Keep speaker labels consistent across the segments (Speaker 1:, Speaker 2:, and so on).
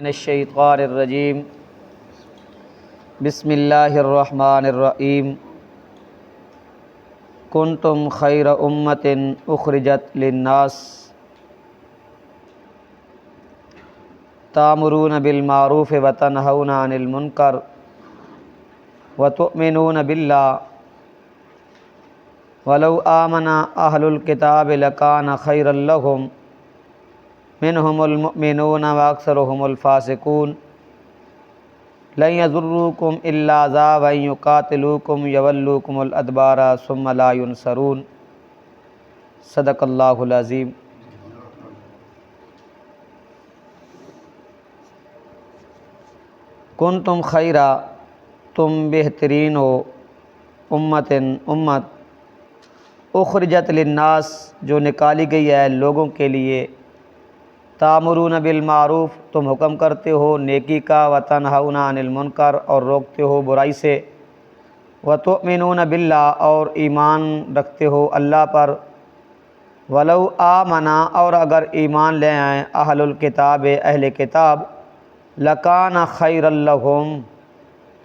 Speaker 1: من الشیطان الرجیم بسم اللہ الرحمن الرحیم کنتم خیر امۃ اخرجت للناس تأمرون بالمعروف وتنہون عن المنکر وتؤمنون باللہ ولو آمن اہل الکتاب لکان خیرا لہم منہم المؤمنون واکثرہم الفاسقون لن یضروکم الا اذی وان یقاتلوکم یولوکم الادبار ثم لا ینصرون صدق اللہ العظیم۔ کنتم خیرا، تم بہترین ہو، امت اخرجت للناس جو نکالی گئی ہے لوگوں کے لیے، تامرون بالمعروف تم حکم کرتے ہو نیکی کا، وتنہون عن المنکر اور روکتے ہو برائی سے، وتؤمنون باللہ اور ایمان رکھتے ہو اللہ پر، ولو آمنا اور اگر ایمان لے آئیں اہل الکتاب اہل کتاب، لکان خیر لہم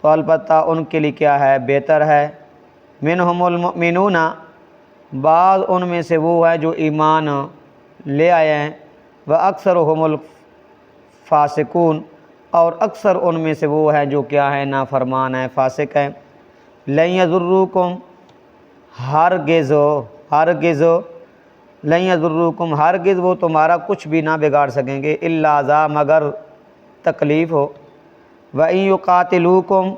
Speaker 1: تو البتہ ان کے لیے کیا ہے، بہتر ہے، منہم المؤمنون بعض ان میں سے وہ ہیں جو ایمان لے آئے ہیں، واکثرہم الفاسقون اور اکثر ان میں سے وہ ہیں جو کیا ہیں، نافرمان ہیں، فاسق ہیں۔ لن یضروکم ہرگز لن یضروکم ہرگز وہ تمہارا کچھ بھی نہ بگاڑ سکیں گے، الا اذی مگر تکلیف ہو، وَإِن يُقَاتِلُوكُمْ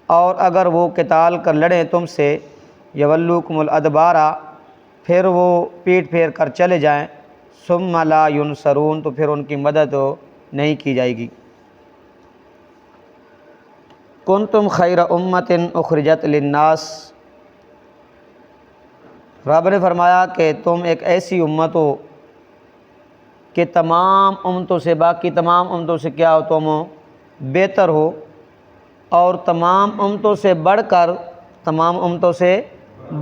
Speaker 1: اور اگر وہ قتال کر لڑیں تم سے، یولوکم الادبار پھر وہ پیٹ پھیر کر چلے جائیں، ثم لا ینصرون تو پھر ان کی مدد نہیں کی جائے گی۔ کنتم خیر امۃ اخرجت للناس، رب نے فرمایا کہ تم ایک ایسی امت ہو کہ تمام امتوں سے، باقی تمام امتوں سے کیا ہو، تم بہتر ہو، اور تمام امتوں سے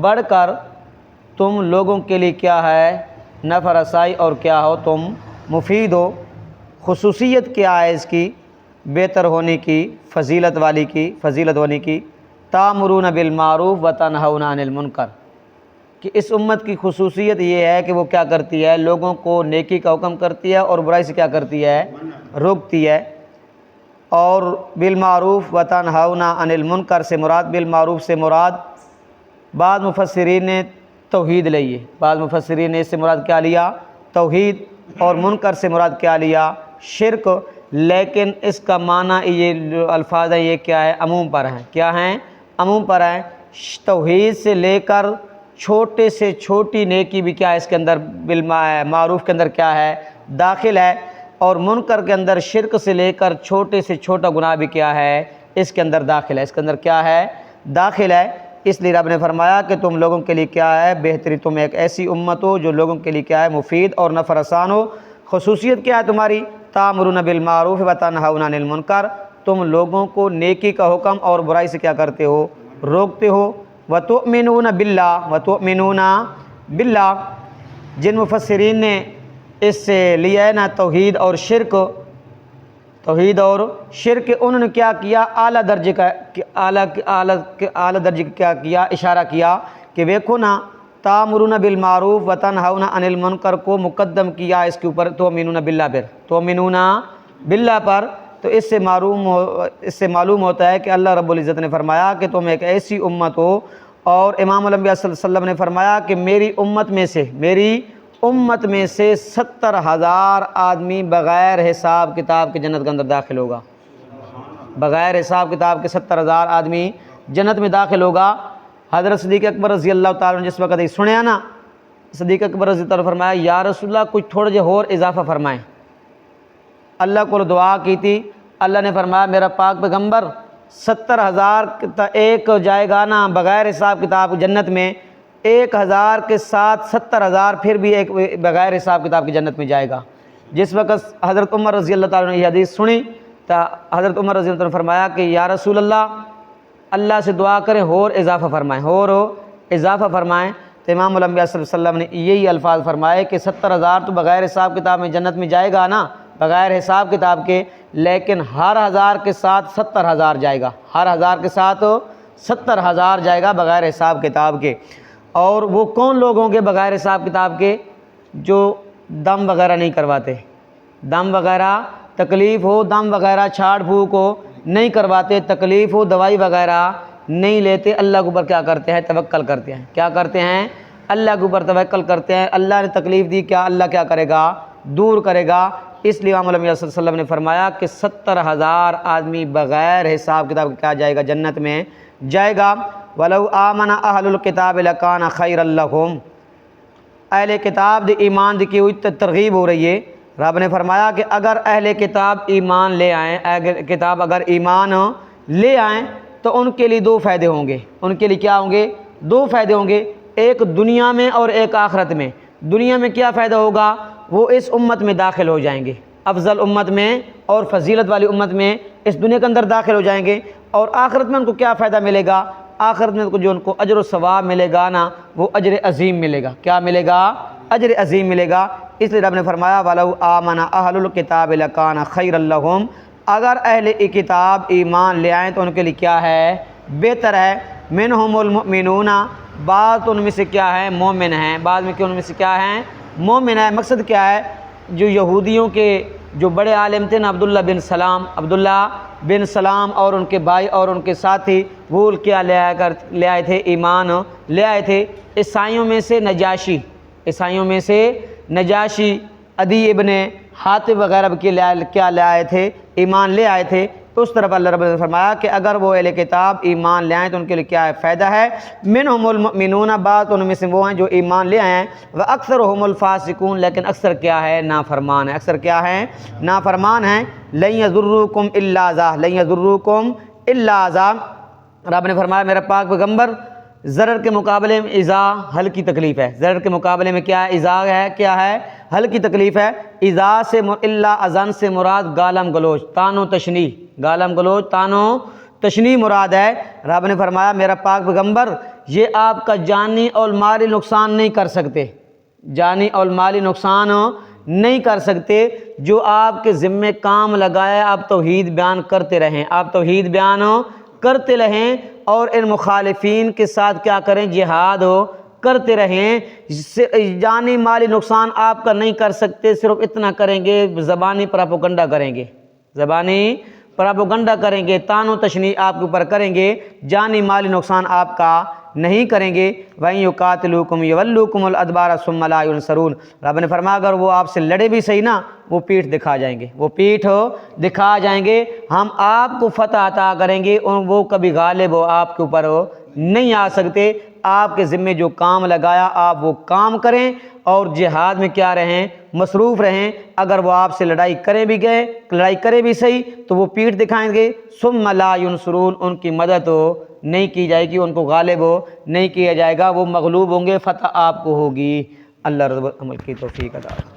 Speaker 1: بڑھ کر تم لوگوں کے لیے کیا ہے، نفع رسائی اور کیا ہو، تم مفید ہو۔ خصوصیت کیا ہے اس کی، بہتر ہونے کی، فضیلت ہونے کی، تامرون بالمعروف وتنہون عن المنکر، کہ اس امت کی خصوصیت یہ ہے کہ وہ کیا کرتی ہے، لوگوں کو نیکی کا حکم کرتی ہے اور برائی سے کیا کرتی ہے، روکتی ہے۔ اور بالمعروف وتنہون عن المنکر سے مراد، بالمعروف سے مراد بعض مفسرین نے توحید لی ہے، بعض مفسرین نے اس سے مراد کیا لیا، توحید، اور منکر سے مراد کیا لیا، شرک، لیکن اس کا معنی یہ الفاظ ہیں یہ کیا ہے، عموم پر ہیں، کیا ہیں، عموم پر ہیں۔ توحید سے لے کر چھوٹے سے چھوٹی نیکی بھی کیا ہے اس کے اندر، بالمعروف کے اندر کیا ہے، داخل ہے، اور منکر کے اندر شرک سے لے کر چھوٹے سے چھوٹا گناہ بھی کیا ہے اس کے اندر داخل ہے، اس کے اندر کیا ہے، داخل ہے۔ اس لیے رب نے فرمایا کہ تم لوگوں کے لیے کیا ہے، بہتری، تم ایک ایسی امت ہو جو لوگوں کے لیے کیا ہے، مفید اور نفع رسان ہو۔ خصوصیت کیا ہے تمہاری، تامرون بالمعروف وتنہون عن المنکر، تم لوگوں کو نیکی کا حکم اور برائی سے کیا کرتے ہو، روکتے ہو۔ وتؤمنون باللہ جن مفسرین نے اس سے لیا ہے نا توحید اور شرک، انہوں نے کیا کیا، اعلیٰ درجے کا کیا کیا، اشارہ کیا کہ دیکھو نا، تامرون بالمعروف وتنہون عن المنکر کو مقدم کیا اس کے اوپر، تؤمنون باللہ پر، تو اس سے معلوم ہوتا ہے کہ اللہ رب العزت نے فرمایا کہ تم ایک ایسی امت ہو، اور امام الانبیاء صلی اللہ علیہ وسلم نے فرمایا کہ میری امت میں سے 70,000 آدمی بغیر حساب کتاب کے جنت کے اندر داخل ہوگا، بغیر حساب کتاب کے 70,000 آدمی جنت میں داخل ہوگا۔ حضرت صدیق اکبر رضی اللہ تعالیٰ عنہ جس وقت یہ سنیا نا، صدیق اکبر رضی اللہ تعالیٰ عنہ فرمایا یا رسول اللہ کچھ تھوڑا جہا اور اضافہ فرمائیں، اللہ کو دعا کی تھی، اللہ نے فرمایا میرا پاک پیغمبر 70,000 ایک جائے گا نا بغیر حساب کتاب جنت میں، 1,000 کے ساتھ 70,000 پھر بھی ایک بغیر حساب کتاب کی جنت میں جائے گا۔ جس وقت حضرت عمر رضی اللہ تعالیٰ نے یہ حدیث سنی تو حضرت عمر رضی اللہ تعالیٰ نے فرمایا کہ یا رسول اللہ سے دعا کریں اور اضافہ فرمائیں، تو امام الانبیاء صلی اللہ علیہ وسلم نے یہی الفاظ فرمائے کہ 70,000 تو بغیر حساب کتاب میں جنت میں جائے گا نا، بغیر حساب کتاب کے، لیکن ہر 1000 کے ساتھ 70,000 جائے گا، ہر 1000 کے ساتھ 70,000 جائے گا بغیر حساب کتاب کے۔ اور وہ کون لوگ ہوں گے بغیر حساب کتاب کے؟ جو دم وغیرہ نہیں کرواتے، دم وغیرہ تکلیف ہو، دم وغیرہ چھاڑ پھونک ہو نہیں کرواتے، تکلیف ہو دوائی وغیرہ نہیں لیتے، اللہ کے اوپر کیا کرتے ہیں؟ توکل کرتے ہیں۔ کیا کرتے ہیں؟ اللہ کے اوپر توکل کرتے ہیں۔ اللہ نے تکلیف دی، کیا اللہ کیا کرے گا؟ دور کرے گا۔ اس لیے امام الانبیاء صلی اللہ علیہ وسلم نے فرمایا کہ 70,000 آدمی بغیر حساب کتاب کیا جائے گا؟ جنت میں جائے گا۔ وَلَوْ آمَنَ أَهْلُ الْكِتَابِ لَكَانَ خَيْرًا لَهُمْ، اہل کتاب دی ایمان دی کی ہوئی ترغیب ہو رہی ہے۔ رب نے فرمایا کہ اگر اہل کتاب ایمان لے آئیں، اہل کتاب اگر ایمان لے آئیں تو ان کے لیے 2 فائدے ہوں گے۔ ان کے لیے کیا ہوں گے؟ 2 فائدے ہوں گے، ایک دنیا میں اور ایک آخرت میں۔ دنیا میں کیا فائدہ ہوگا؟ وہ اس امت میں داخل ہو جائیں گے، افضل امت میں اور فضیلت والی امت میں اس دنیا کے اندر داخل ہو جائیں گے۔ اور آخرت میں ان کو کیا فائدہ ملے گا؟ آخرت میں جو ان کو اجر و ثواب ملے گا نا، وہ اجر عظیم ملے گا۔ کیا ملے گا؟ اجر عظیم ملے گا۔ اس لیے رب نے فرمایا وَلَوْ آمَنَ أَهْلُ الْكِتَابِ لَكَانَ خَيْرًا لَهُمْ، اگر اہل کتاب ایمان لے آئیں تو ان کے لیے کیا ہے؟ بہتر ہے۔ مِنْهُمُ الْمُؤْمِنُونَ، بعض ان میں سے کیا ہے؟ مومن ہیں، بعض میں ان میں سے کیا ہیں؟ مومن ہے۔ مقصد کیا ہے؟ جو یہودیوں کے جو بڑے عالم تھے نا، عبداللہ بن سلام اور ان کے بھائی اور ان کے ساتھی، وہ کیا لے آئے تھے؟ ایمان لے آئے تھے۔ عیسائیوں میں سے نجاشی، عدی ابن حاتم وغیرہ کیا لے آئے تھے؟ ایمان لے آئے تھے۔ تو اس طرف اللہ رب نے فرمایا کہ اگر وہ اہل کتاب ایمان لے آئیں تو ان کے لیے کیا ہے؟ فائدہ ہے۔ منہم المؤمنون، بعض ان میں سے وہ ہیں جو ایمان لے آئے ہیں، واکثرهم الفاسقون، لیکن اکثر کیا ہے؟ نافرمان ہے۔ اکثر کیا ہے؟ نافرمان ہیں۔ لن یضروکم الا اذى، لن یضروکم الا اذى، رب نے فرمایا میرا پاک پیغمبر ضرر کے مقابلے میں اذا ہلکی تکلیف ہے، ضرر کے مقابلے میں کیا ہے؟ اذا ہے، کیا ہے؟ ہلکی تکلیف ہے۔ اذا سے الا اذن سے مراد گالم گلوچ، تان و تشنیع، گالم گلوچ تان و تشنیع مراد ہے۔ رب نے فرمایا میرا پاک پیغمبر یہ آپ کا جانی اور مالی نقصان نہیں کر سکتے، جانی اور مالی نقصان نہیں کر سکتے۔ جو آپ کے ذمے کام لگائے آپ توحید بیان کرتے رہیں، آپ توحید بیان کرتے رہیں اور ان مخالفین کے ساتھ کیا کریں؟ جہاد کرتے رہیں۔ جانی مالی نقصان آپ کا نہیں کر سکتے، صرف اتنا کریں گے زبانی پراپوگنڈا کریں گے، زبانی پراپوگنڈا کریں گے، تان و تشنیع آپ کے اوپر کریں گے، جانی مالی نقصان آپ کا نہیں کریں گے۔ وَإِن يُقَاتِلُوكُمْ يُوَلُّوكُمُ الْأَدْبَارَ ثُمَّ لَا يُنصَرُونَ، رب نے فرمایا اگر وہ آپ سے لڑے بھی صحیح نا، وہ پیٹھ دکھا جائیں گے، وہ پیٹھ دکھا جائیں گے، ہم آپ کو فتح عطا کریں گے، وہ کبھی غالب ہو آپ کے اوپر نہیں آ سکتے۔ آپ کے ذمے جو کام لگایا آپ وہ کام کریں اور جہاد میں کیا رہیں؟ مصروف رہیں۔ اگر وہ آپ سے لڑائی کرے بھی صحیح تو وہ پیٹھ دکھائیں گے۔ ثم لا ينصرون، ان کی مدد نہیں کی جائے گی، ان کو غالب نہیں کیا جائے گا، وہ مغلوب ہوں گے، فتح آپ کو ہوگی۔ اللہ رب عمل کی توفیق عطا۔